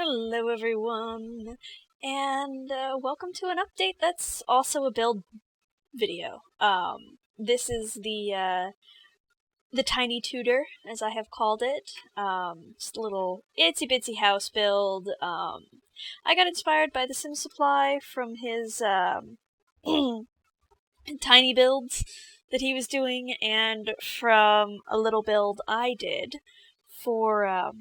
Hello everyone, and welcome to an update that's also a build video. This is the tiny Tudor, as I have called it. Just a little itsy bitsy house build. I got inspired by the Sim Supply from his tiny builds that he was doing, and from a little build I did for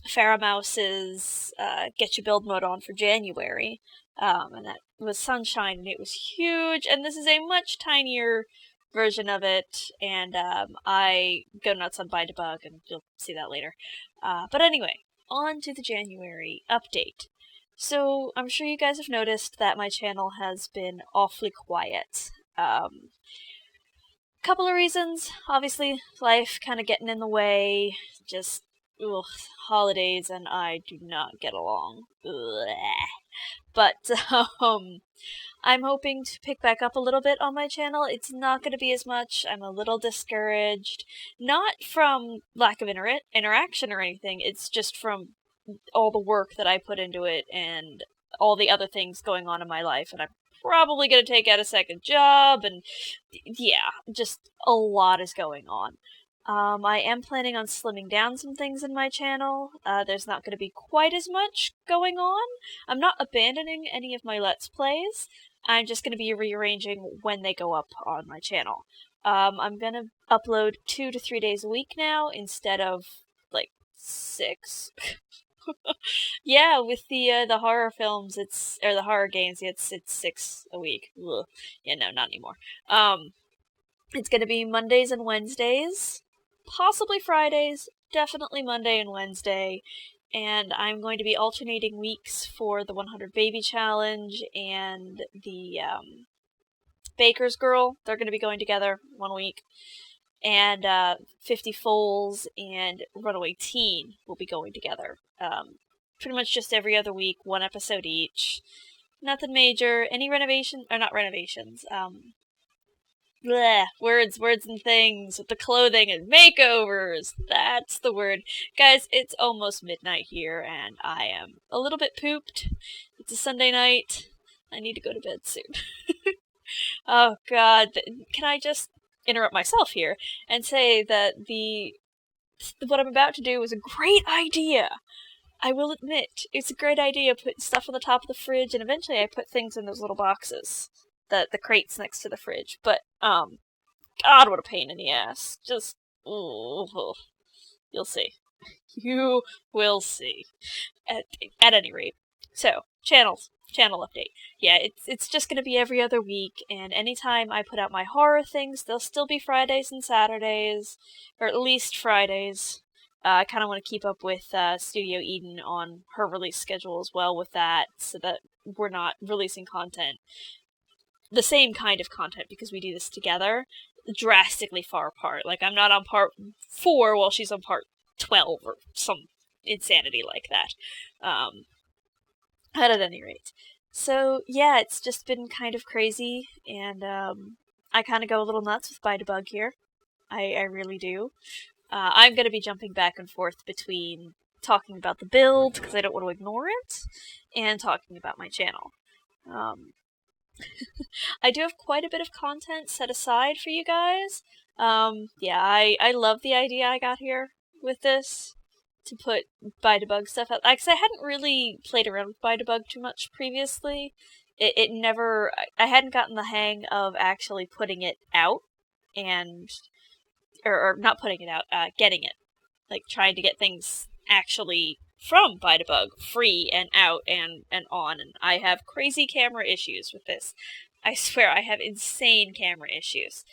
Faramouse's Get Your Build Mode On for January, and that was Sunshine, and it was huge, and this is a much tinier version of it, and I go nuts on Buy Debug, and you'll see that later. But anyway, on to the January update. So, I'm sure you guys have noticed that my channel has been awfully quiet. Couple of reasons. Obviously, life kind of getting in the way, just holidays and I do not get along. But I'm hoping to pick back up a little bit on my channel. It's not going to be as much. I'm a little discouraged. Not from lack of interaction or anything. It's just from all the work that I put into it and all the other things going on in my life. And I'm probably going to take out a second job. And yeah, just a lot is going on. I am planning on slimming down some things in my channel. There's not going to be quite as much going on. I'm not abandoning any of my Let's Plays. I'm just going to be rearranging when they go up on my channel. I'm going to upload 2 to 3 days a week now instead of, like, 6. Yeah, with the horror films, or the horror games, it's 6 a week. Ugh. Yeah, no, not anymore. It's going to be Mondays and Wednesdays. Possibly Fridays, definitely Monday and Wednesday, and I'm going to be alternating weeks for the 100 Baby Challenge and the Baker's Girl. They're going to be going together 1 week, and 50 Foals and Runaway Teen will be going together. Pretty much just every other week, 1 episode each. Nothing major. Any renovations, or not renovations, bleh, words and things with the clothing and makeovers. That's the word. Guys, it's almost midnight here, and I am a little bit pooped. It's a Sunday night. I need to go to bed soon. Oh, God. Can I just interrupt myself here and say that what I'm about to do is a great idea. I will admit, it's a great idea putting stuff on the top of the fridge, and eventually I put things in those little boxes. The crates next to the fridge, but, God, what a pain in the ass. Just, you'll see. You will see. At any rate. So, channel update. Yeah, it's just gonna be every other week, and anytime I put out my horror things, they'll still be Fridays and Saturdays, or at least Fridays. I kind of want to keep up with Studio Eden on her release schedule as well with that, so that we're not releasing the same kind of content, because we do this together, drastically far apart. Like, I'm not on part 4 while she's on part 12, or some insanity like that. At any rate. So, yeah, it's just been kind of crazy, and I kind of go a little nuts with Buy Debug here. I really do. I'm going to be jumping back and forth between talking about the build, because I don't want to ignore it, and talking about my channel. I do have quite a bit of content set aside for you guys. Yeah, I love the idea I got here with this, to put Buy Debug stuff out. Because I hadn't really played around with Buy Debug too much previously. It never... I hadn't gotten the hang of actually putting it out, and... Or not putting it out, getting it. Like, trying to get things actually from Buy Debug free and out and on, and I have crazy camera issues with this. I swear, I have insane camera issues.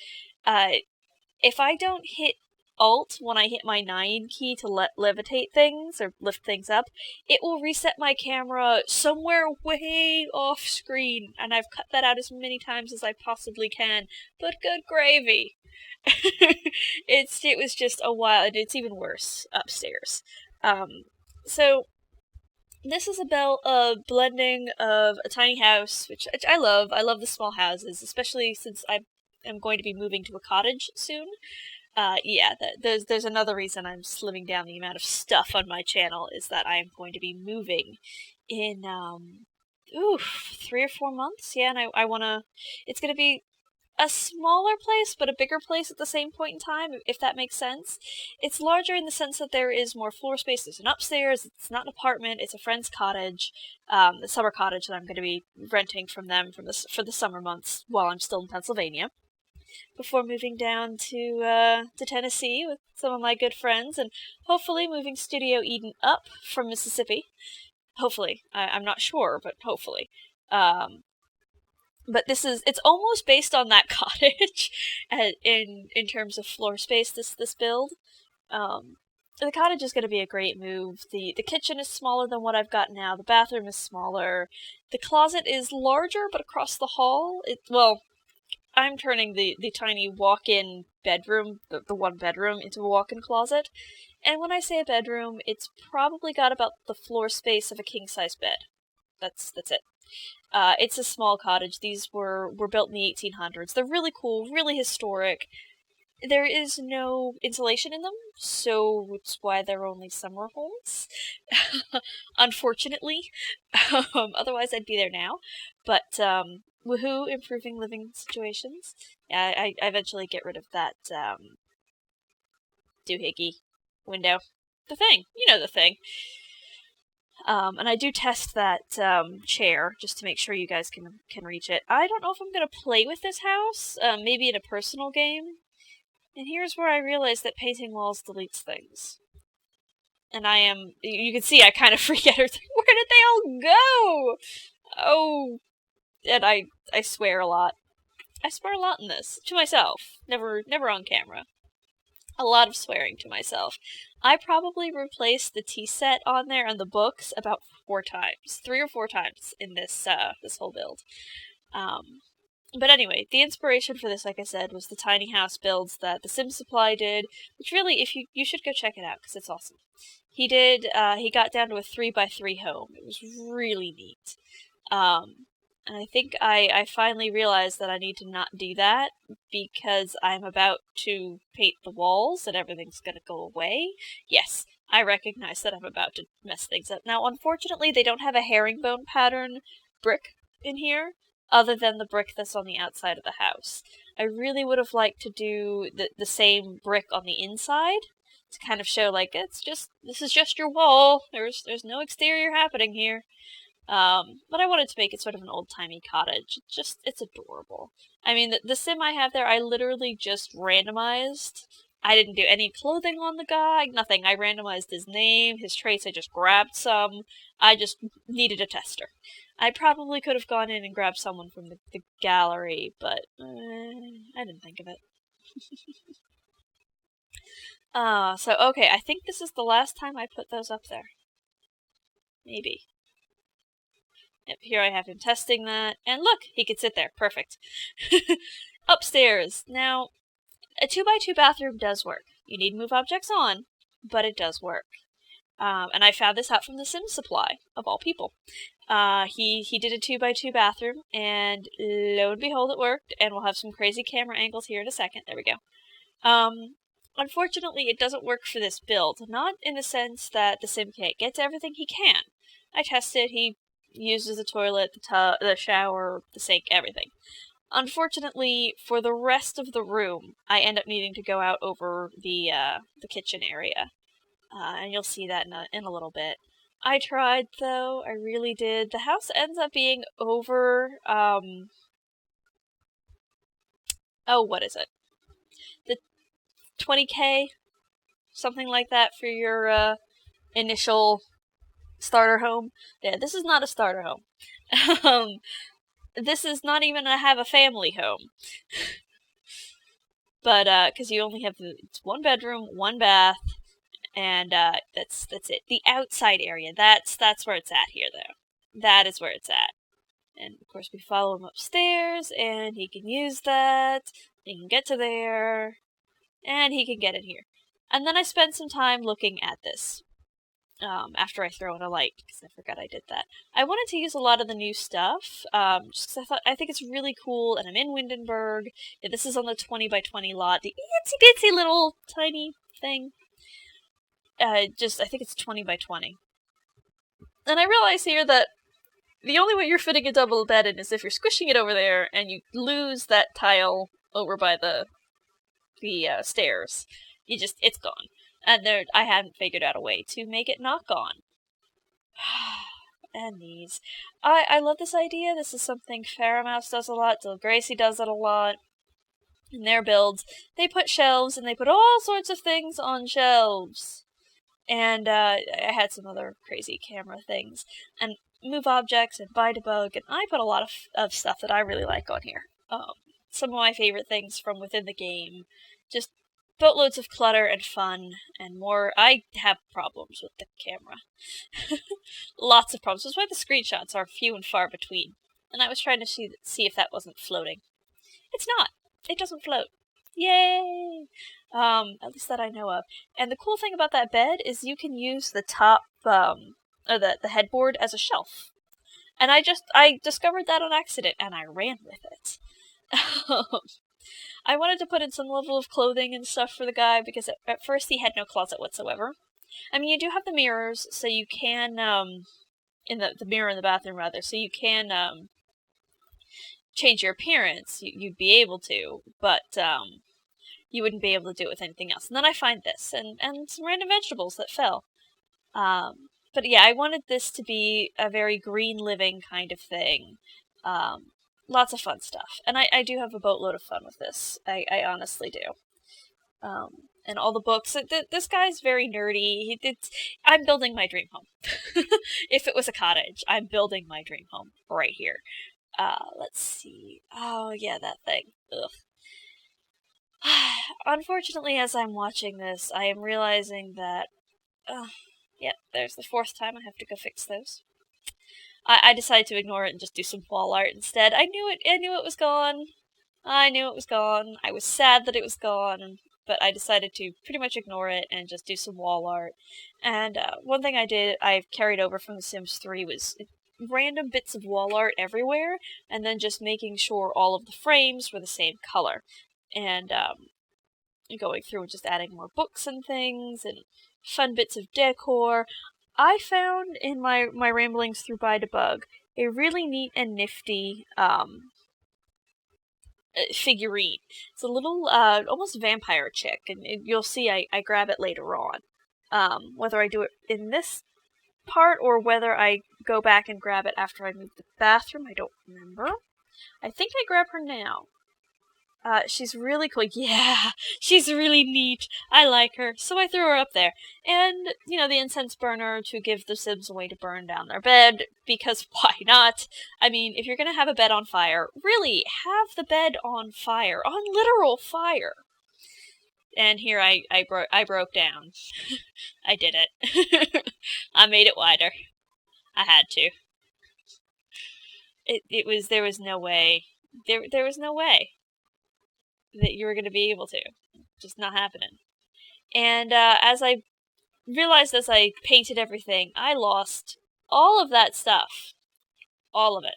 If I don't hit Alt when I hit my 9 key to levitate things, or lift things up, it will reset my camera somewhere way off screen, and I've cut that out as many times as I possibly can, but good gravy. It was just a while, and it's even worse upstairs. So, this is about a blending of a tiny house, which I love. I love the small houses, especially since I am going to be moving to a cottage soon. Yeah, there's another reason I'm slimming down the amount of stuff on my channel is that I am going to be moving in, 3 or 4 months. Yeah, and I wanna, it's gonna be a smaller place, but a bigger place at the same point in time, if that makes sense. It's larger in the sense that there is more floor space. There's an upstairs. It's not an apartment. It's a friend's cottage, the summer cottage that I'm going to be renting from them for the summer months while I'm still in Pennsylvania, before moving down to Tennessee with some of my good friends, and hopefully moving Studio Eden up from Mississippi. Hopefully, I'm not sure, but hopefully. But it's almost based on that cottage in terms of floor space, this build. The cottage is going to be a great move. The kitchen is smaller than what I've got now. The bathroom is smaller. The closet is larger, but across the hall, well, I'm turning the tiny walk-in bedroom, the one bedroom, into a walk-in closet. And when I say a bedroom, it's probably got about the floor space of a king-size bed. That's it. It's a small cottage. These were built in the 1800s. They're really cool, really historic. There is no insulation in them, so it's why they're only summer homes. Unfortunately. Otherwise I'd be there now. But, woohoo, improving living situations. Yeah, I eventually get rid of that, doohickey window. The thing. You know the thing. And I do test that chair just to make sure you guys can reach it. I don't know if I'm gonna play with this house, maybe in a personal game. And here's where I realize that painting walls deletes things. And you can see I kind of freak out. Where did they all go? Oh, and I swear a lot. I swear a lot in this to myself, never on camera. A lot of swearing to myself. I probably replaced the tea set on there and the books about 4 times. 3 or 4 times in this whole build. But anyway, the inspiration for this, like I said, was the tiny house builds that the Sim Supply did, which really, if you should go check it out, because it's awesome. He got down to a 3x3 home. It was really neat. And I think I finally realized that I need to not do that because I'm about to paint the walls and everything's gonna go away. Yes, I recognize that I'm about to mess things up. Now, unfortunately, they don't have a herringbone pattern brick in here, other than the brick that's on the outside of the house. I really would have liked to do the same brick on the inside to kind of show, like, this is just your wall. There's no exterior happening here. But I wanted to make it sort of an old-timey cottage. It's adorable. I mean, the sim I have there, I literally just randomized. I didn't do any clothing on the guy, nothing. I randomized his name, his traits, I just grabbed some. I just needed a tester. I probably could have gone in and grabbed someone from the gallery, but I didn't think of it. So okay, I think this is the last time I put those up there. Maybe. Yep, here I have him testing that, and look, he could sit there. Perfect. Upstairs. Now, a 2x2 bathroom does work. You need to move objects on, but it does work. And I found this out from the Sim Supply, of all people. He did a 2x2 bathroom, and lo and behold, it worked, and we'll have some crazy camera angles here in a second. There we go. Unfortunately, it doesn't work for this build. Not in the sense that the Sim can't get to everything he can. I tested, he uses the toilet, the shower, the sink, everything. Unfortunately, for the rest of the room, I end up needing to go out over the kitchen area. And you'll see that in a little bit. I tried, though. I really did. The house ends up being over, oh, what is it? The 20K? Something like that for your, initial starter home. Yeah, this is not a starter home. This is not even have a family home. But, because you only have it's 1 bedroom, 1 bath, and, that's it. The outside area, that's where it's at here, though. That is where it's at. And, of course, we follow him upstairs, and he can use that, he can get to there, and he can get in here. And then I spent some time looking at this. after I throw in a light, because I forgot I did that. I wanted to use a lot of the new stuff, just because I think it's really cool, and I'm in Windenburg. Yeah, this is on the 20 by 20 lot, the itsy bitsy little tiny thing. I think it's 20 by 20. And I realize here that the only way you're fitting a double bed in is if you're squishing it over there, and you lose that tile over by the stairs. It's gone. And I hadn't figured out a way to make it not gone. And these. I love this idea. This is something Mouse does a lot, Dill Gracie does it a lot. In their builds, they put shelves, and they put all sorts of things on shelves. And I had some other crazy camera things. And move objects, and buy debug, and I put a lot of stuff that I really like on here. Some of my favorite things from within the game. Just boatloads of clutter and fun, and more. I have problems with the camera. Lots of problems. That's why the screenshots are few and far between. And I was trying to see if that wasn't floating. It's not. It doesn't float. Yay! At least that I know of. And the cool thing about that bed is you can use the top, or the headboard as a shelf. And I discovered that on accident, and I ran with it. I wanted to put in some level of clothing and stuff for the guy, because at first he had no closet whatsoever. I mean, you do have the mirrors, so you can, in the mirror in the bathroom, rather, so you can, change your appearance. You'd be able to, but, you wouldn't be able to do it with anything else. And then I find this, and some random vegetables that fell. But yeah, I wanted this to be a very green living kind of thing. Lots of fun stuff. And I do have a boatload of fun with this. I honestly do. And all the books. This guy's very nerdy. I'm building my dream home. If it was a cottage, I'm building my dream home right here. Let's see. Oh, yeah, that thing. Ugh. Unfortunately, as I'm watching this, I am realizing that... yep, there's the fourth time I have to go fix those. I decided to ignore it and just do some wall art instead. I knew it was gone. I knew it was gone. I was sad that it was gone, but I decided to pretty much ignore it and just do some wall art. And one thing I've carried over from The Sims 3 was random bits of wall art everywhere, and then just making sure all of the frames were the same color. And going through and just adding more books and things, and fun bits of decor. I found in my ramblings through Buy Debug a really neat and nifty figurine. It's a little almost vampire chick, and you'll see I grab it later on. Whether I do it in this part or whether I go back and grab it after I move the bathroom, I don't remember. I think I grab her now. She's really cool. Yeah, she's really neat. I like her, so I threw her up there. And, the incense burner to give the Sims a way to burn down their bed, because why not? I mean, if you're gonna have a bed on fire, really, have the bed on fire. On literal fire. And here I broke down. I did it. I made it wider. I had to. There was no way. There was no way that you were going to be able to. Just not happening. And as I realized as I painted everything, I lost all of that stuff. All of it.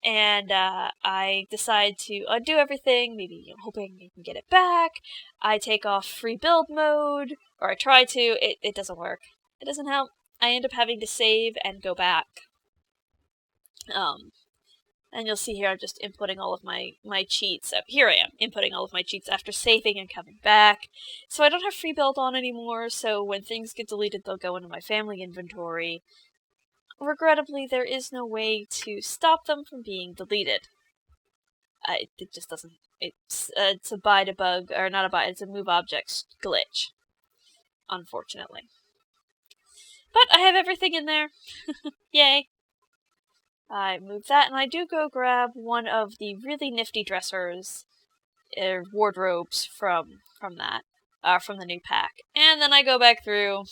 And I decide to undo everything, maybe hoping I can get it back. I take off free build mode, or I try to. It doesn't work. It doesn't help. I end up having to save and go back. And you'll see here I'm just inputting all of my cheats. So here I am, inputting all of my cheats after saving and coming back. So I don't have free build on anymore, so when things get deleted, they'll go into my family inventory. Regrettably, there is no way to stop them from being deleted. It just doesn't... It's a buy debug, or not a buy, it's a move objects glitch. Unfortunately. But I have everything in there. Yay. I move that, and I do go grab one of the really nifty dressers, wardrobes from the new pack. And then I go back through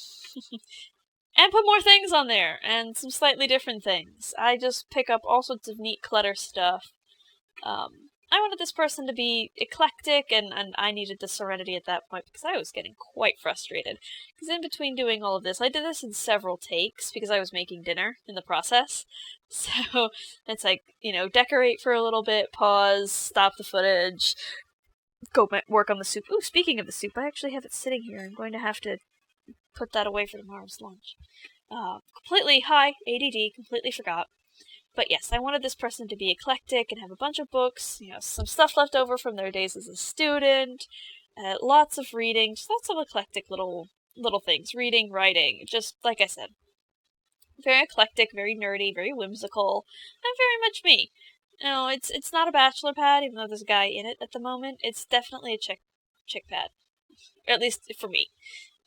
and put more things on there, and some slightly different things. I just pick up all sorts of neat clutter stuff. I wanted this person to be eclectic, and I needed the serenity at that point because I was getting quite frustrated. Because in between doing all of this, I did this in several takes because I was making dinner in the process. So it's like, decorate for a little bit, pause, stop the footage, go work on the soup. Ooh, speaking of the soup, I actually have it sitting here. I'm going to have to put that away for tomorrow's lunch. Completely ADD, completely forgot. But yes, I wanted this person to be eclectic and have a bunch of books, some stuff left over from their days as a student, lots of reading, just lots of eclectic little things. Reading, writing, just like I said. Very eclectic, very nerdy, very whimsical, and very much me. It's not a bachelor pad, even though there's a guy in it at the moment. It's definitely a chick pad. At least for me.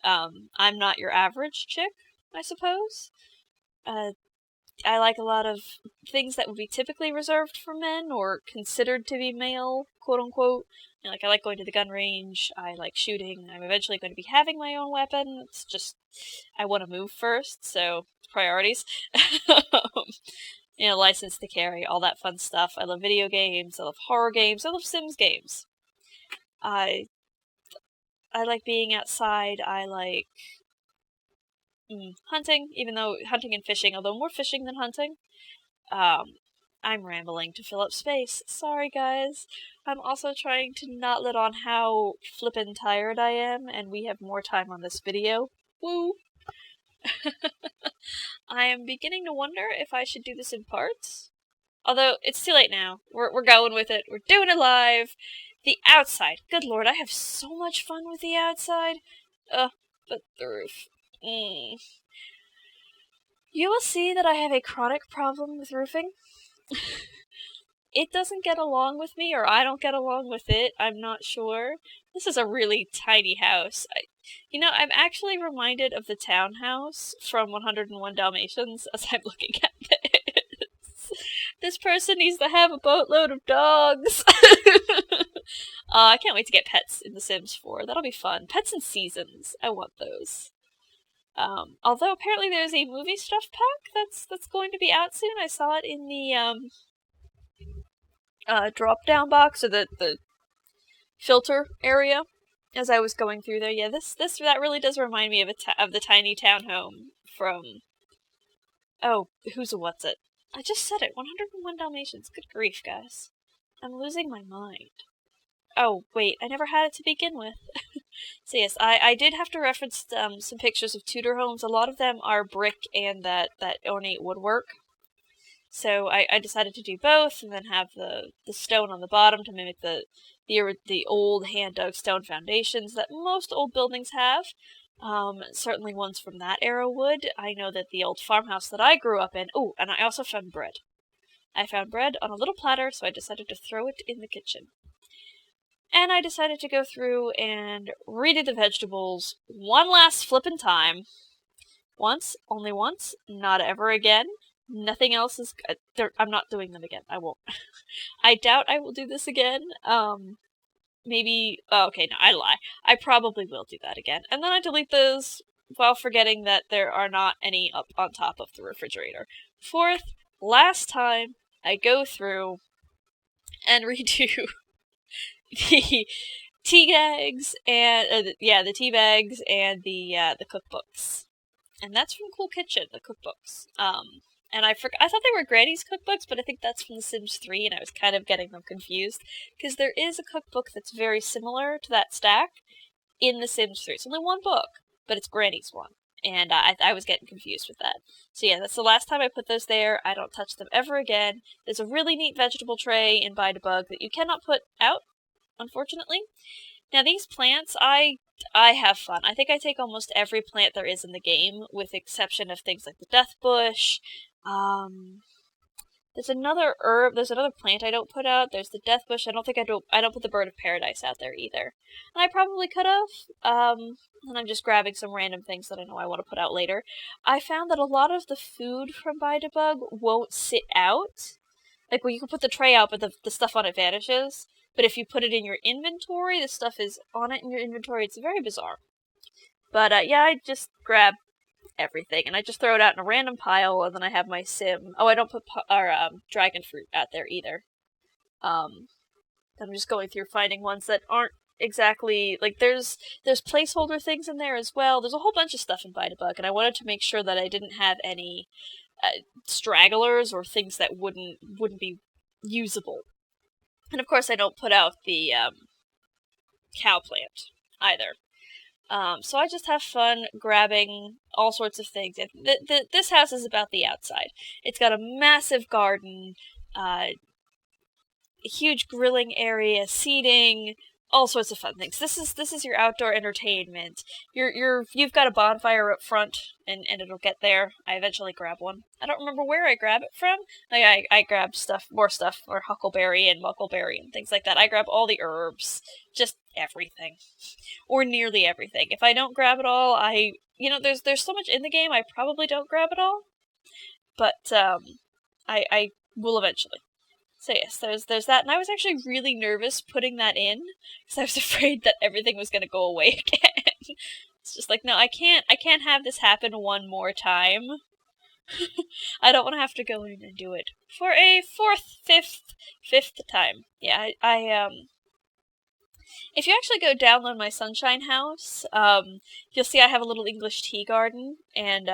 I'm not your average chick, I suppose. I like a lot of things that would be typically reserved for men or considered to be male, quote unquote. I like going to the gun range. I like shooting. I'm eventually going to be having my own weapon. It's just I want to move first, so priorities. License to carry, all that fun stuff. I love video games. I love horror games. I love Sims games. I like being outside. I like hunting, even though hunting and fishing, although more fishing than hunting. I'm rambling to fill up space. Sorry, guys. I'm also trying to not let on how flippin' tired I am, and we have more time on this video. Woo! I am beginning to wonder if I should do this in parts. Although, it's too late now. We're going with it. We're doing it live. The outside. Good lord, I have so much fun with the outside. But the roof. You will see that I have a chronic problem with roofing. It doesn't get along with me, or I don't get along with it. I'm not sure. This is a really tiny house. I'm actually reminded of the townhouse from 101 Dalmatians as I'm looking at this. This person needs to have a boatload of dogs. I can't wait to get pets in The Sims 4. That'll be fun. Pets and seasons. I want those. Although apparently there's a movie stuff pack that's going to be out soon. I saw it in the drop-down box, or the filter area as I was going through there. Yeah, that really does remind me of the tiny townhome from... Oh, what's it? I just said it, 101 Dalmatians. Good grief, guys. I'm losing my mind. Oh, wait, I never had it to begin with. So yes, I did have to reference some pictures of Tudor homes. A lot of them are brick and that ornate woodwork. So I decided to do both, and then have the stone on the bottom to mimic the old hand-dug stone foundations that most old buildings have. Certainly ones from that era would. I know that the old farmhouse that I grew up in... Oh, and I also found bread. I found bread on a little platter, so I decided to throw it in the kitchen. And I decided to go through and redo the vegetables one last flippin' time. Once, only once, not ever again. Nothing else is... I'm not doing them again. I won't. I doubt I will do this again. Maybe... Oh, okay, no, I lie. I probably will do that again. And then I delete those while forgetting that there are not any up on top of the refrigerator. Fourth, last time, I go through and redo the tea bags and... the tea bags and the cookbooks. And that's from Cool Kitchen, the cookbooks. And I thought they were Granny's cookbooks, but I think that's from The Sims 3, and I was kind of getting them confused. Because there is a cookbook that's very similar to that stack in The Sims 3. It's only one book, but it's Granny's one. And I was getting confused with that. So yeah, that's the last time I put those there. I don't touch them ever again. There's a really neat vegetable tray in Buy to Bug that you cannot put out, unfortunately. Now these plants, I have fun. I think I take almost every plant there is in the game, with the exception of things like the death bush. There's another plant I don't put out. There's the death bush. I don't put the bird of paradise out there either. And I probably could have. And I'm just grabbing some random things that I know I want to put out later. I found that a lot of the food from Buy to Bug won't sit out. Like, well, you can put the tray out, but the stuff on it vanishes. But if you put it in your inventory, the stuff is on it in your inventory. It's very bizarre. But, yeah, I just grab everything, and I just throw it out in a random pile, and then I have my sim. Oh, I don't put dragon fruit out there either. I'm just going through finding ones that aren't exactly like there's placeholder things in there as well. There's a whole bunch of stuff in Bite-A-Bug, and I wanted to make sure that I didn't have any stragglers or things that wouldn't be usable. And of course, I don't put out the cow plant either. So I just have fun grabbing all sorts of things. This house is about the outside. It's got a massive garden, a huge grilling area, seating, all sorts of fun things. This is your outdoor entertainment. You've got a bonfire up front, and it'll get there. I eventually grab one. I don't remember where I grab it from. I grab more stuff, or huckleberry and muckleberry and things like that. I grab all the herbs, just everything, or nearly everything. If I don't grab it all, there's so much in the game. I probably don't grab it all, but I will eventually. So yes, there's that, and I was actually really nervous putting that in, because I was afraid that everything was going to go away again. It's just like, no, I can't have this happen one more time. I don't want to have to go in and do it for a fifth time. Yeah, if you actually go download my Sunshine House, you'll see I have a little English tea garden, and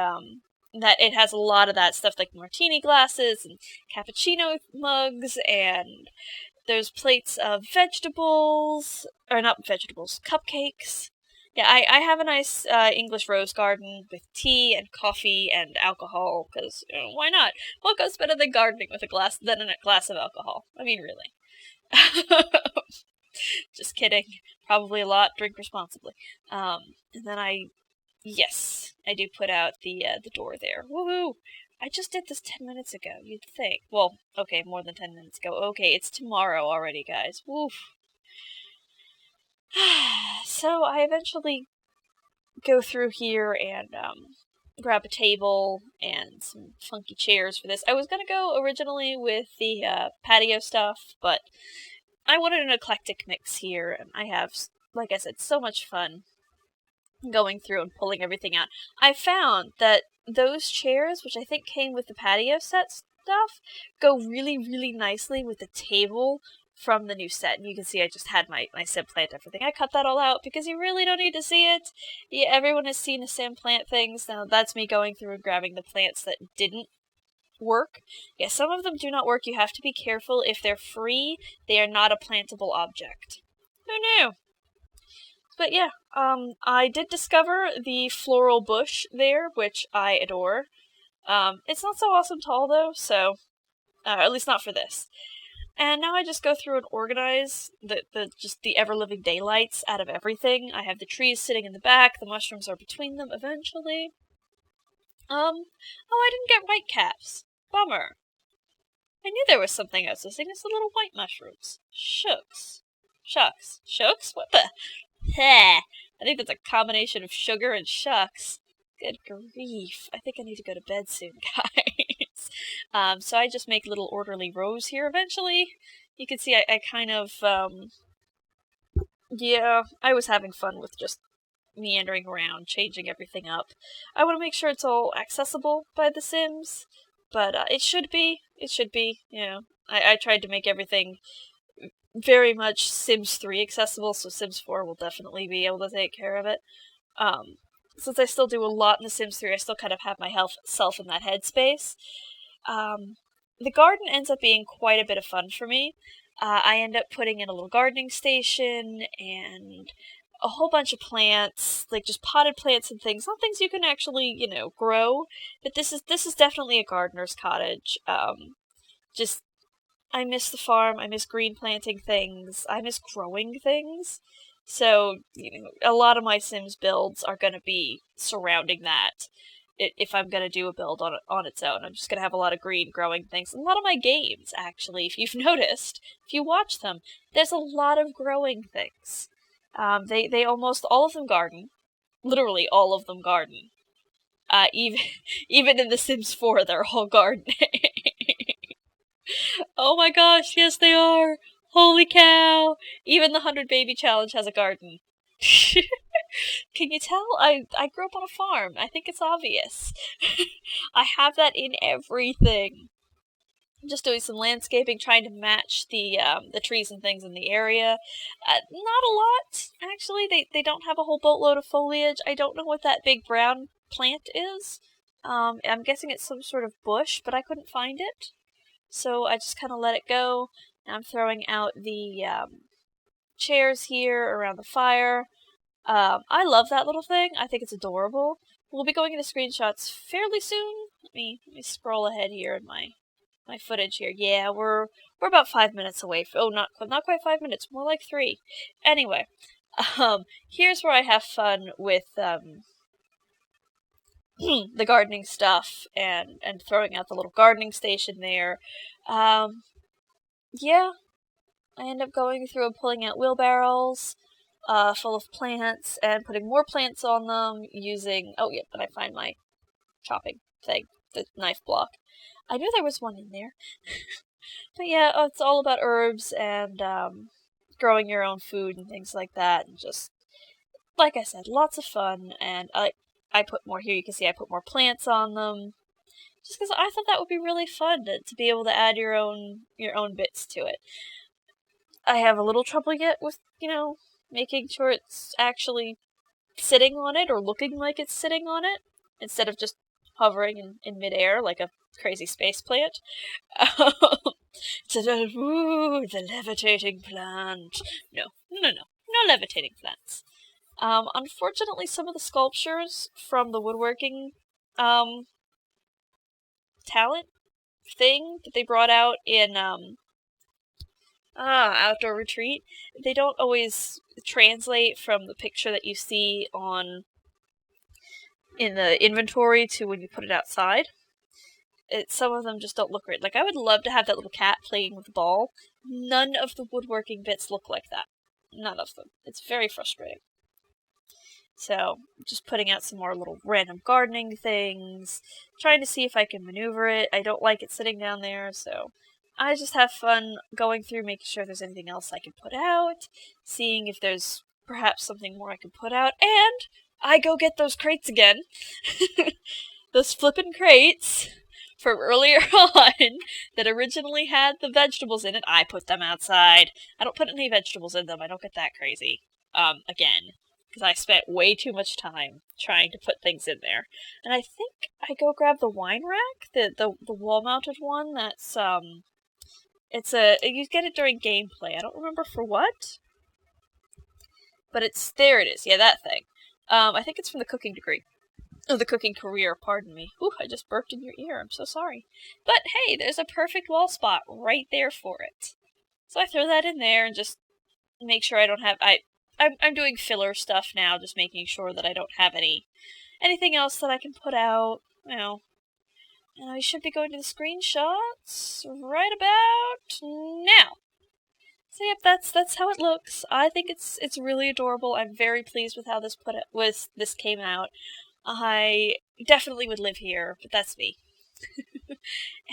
that it has a lot of that stuff, like martini glasses and cappuccino mugs, and there's plates of vegetables, or not vegetables, cupcakes. Yeah, I have a nice English rose garden with tea and coffee and alcohol, because why not? What goes better than gardening with a glass of alcohol? I mean, really. Just kidding. Probably a lot. Drink responsibly. And then yes, I do put out the door there. Woohoo! I just did this 10 minutes ago, you'd think. Well, okay, more than 10 minutes ago. Okay, it's tomorrow already, guys. Woof. So I eventually go through here and grab a table and some funky chairs for this. I was gonna go originally with the patio stuff, but I wanted an eclectic mix here, and I have, like I said, so much fun going through and pulling everything out. I found that those chairs, which I think came with the patio set stuff, go really, really nicely with the table from the new set. And you can see I just had my sim plant everything. I cut that all out because you really don't need to see it. Yeah, everyone has seen a sim plant things. Now that's me going through and grabbing the plants that didn't work. Yeah, some of them do not work. You have to be careful. If they're free, they are not a plantable object. Who knew? But yeah, I did discover the floral bush there, which I adore. It's not so awesome tall though, so at least not for this. And now I just go through and organize the ever-living daylights out of everything. I have the trees sitting in the back, the mushrooms are between them eventually. Oh, I didn't get white caps. Bummer. I knew there was something else missing. It's the little white mushrooms. Shucks. What the? Heh. I think that's a combination of sugar and shucks. Good grief. I think I need to go to bed soon, guys. So I just make little orderly rows here eventually. You can see I kind of, yeah, I was having fun with just meandering around, changing everything up. I want to make sure it's all accessible by the Sims, but it should be, I tried to make everything very much Sims 3 accessible, so Sims 4 will definitely be able to take care of it. Since I still do a lot in the Sims 3, I still kind of have myself in that headspace. The garden ends up being quite a bit of fun for me. I end up putting in a little gardening station and a whole bunch of plants, like just potted plants and things. Not things you can actually, grow, but this is definitely a gardener's cottage. I miss the farm, I miss green planting things, I miss growing things. So, a lot of my Sims builds are going to be surrounding that. If I'm going to do a build on its own, I'm just going to have a lot of green growing things. And a lot of my games, actually, if you've noticed, if you watch them, there's a lot of growing things. They almost all of them garden. Literally all of them garden. Even in The Sims 4, they're all gardening. Oh my gosh, yes they are! Holy cow! Even the 100 Baby Challenge has a garden. Can you tell? I grew up on a farm. I think it's obvious. I have that in everything. just doing some landscaping, trying to match the trees and things in the area. Not a lot, actually. They don't have a whole boatload of foliage. I don't know what that big brown plant is. I'm guessing it's some sort of bush, but I couldn't find it. So I just kind of let it go. Now I'm throwing out the chairs here around the fire. I love that little thing. I think it's adorable. We'll be going into screenshots fairly soon. Let me scroll ahead here in my footage here. Yeah, we're about 5 minutes away. Oh, not quite 5 minutes. More like 3. Anyway, here's where I have fun with the gardening stuff and throwing out the little gardening station there. Yeah, I end up going through and pulling out wheelbarrows full of plants and putting more plants on them using... Oh, yeah, but I find my chopping thing, the knife block. I knew there was one in there. But yeah, it's all about herbs and growing your own food and things like that. And just, like I said, lots of fun. And I put more here. You can see I put more plants on them. Just because I thought that would be really fun to be able to add your own bits to it. I have a little trouble yet with, making sure it's actually sitting on it or looking like it's sitting on it instead of just hovering in midair like a crazy space plant. Ooh, the levitating plant. No levitating plants. Unfortunately, some of the sculptures from the woodworking talent thing that they brought out in outdoor retreat, they don't always translate from the picture that you see in the inventory to when you put it outside. Some of them just don't look right. Like, I would love to have that little cat playing with the ball. None of the woodworking bits look like that. None of them. It's very frustrating. So, just putting out some more little random gardening things, trying to see if I can maneuver it. I don't like it sitting down there, so I just have fun going through, making sure there's anything else I can put out, seeing if there's perhaps something more I can put out, and I go get those crates again. Those flippin' crates from earlier on that originally had the vegetables in it. I put them outside. I don't put any vegetables in them. I don't get that crazy. Again. Because I spent way too much time trying to put things in there. And I think I go grab the wine rack, the wall-mounted one that's, you get it during gameplay. I don't remember for what. But there it is. Yeah, that thing. I think it's from the cooking degree. Oh, the cooking career, pardon me. Ooh, I just burped in your ear. I'm so sorry. But hey, there's a perfect wall spot right there for it. So I throw that in there and just make sure I don't have... I'm doing filler stuff now, just making sure that I don't have anything else that I can put out. And I should be going to the screenshots right about now. So yep, that's how it looks. I think it's really adorable. I'm very pleased with how this came out. I definitely would live here, but that's me.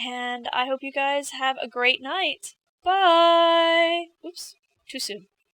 And I hope you guys have a great night. Bye! Oops, too soon.